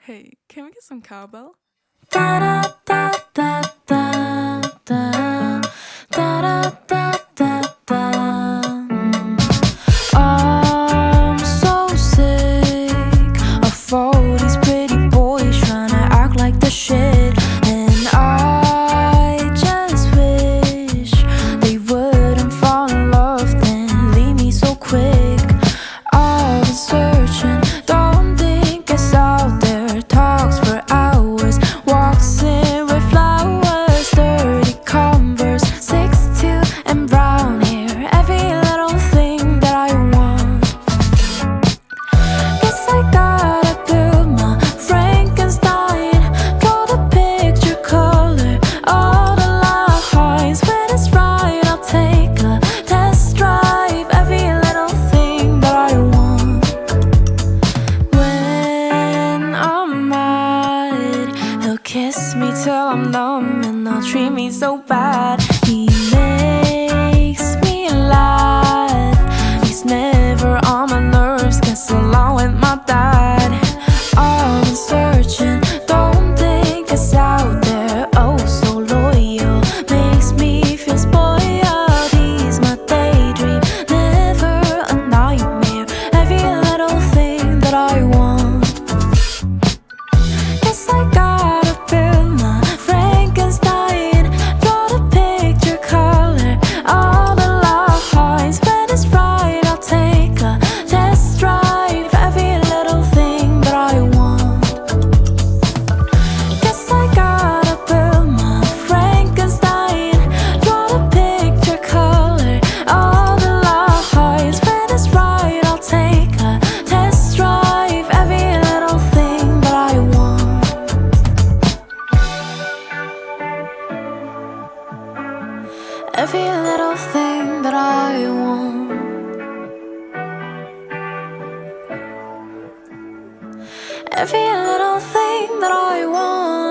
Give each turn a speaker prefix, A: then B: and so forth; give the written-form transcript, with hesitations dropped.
A: Hey, can we get some cowbell?
B: I'm so sick of all these pretty boys trying to act like the shit, and I just wish they wouldn't fall in love then leave me so quick. I've been searching, don't think it's out there, talks for hours, walks in with flowers, dirty Converse, 6'2" and brown hair, every little thing that I want. Guess I gotta build my Frankenstein, draw the picture color, all the lines. When it's right, I'll take a test drive, every little thing that I want. When I'm mad, he'll kiss me till I'm numb and I'll treat me so bad. He makes me laugh, he's never on my nerves, gets along with my dad. I've been searching, don't think it's out there, oh so loyal, makes me feel spoiled. He's my daydream, never a nightmare, every little thing that I want. Guess I gotta build my Frankenstein, draw the picture color, all the lines. When it's right, I'll take a test drive, every little thing that I want. Guess I gotta build my Frankenstein, draw the picture color, all the lines. When it's right, I'll take a test drive, every little thing that I want. Every little thing that I want. Every little thing that I want.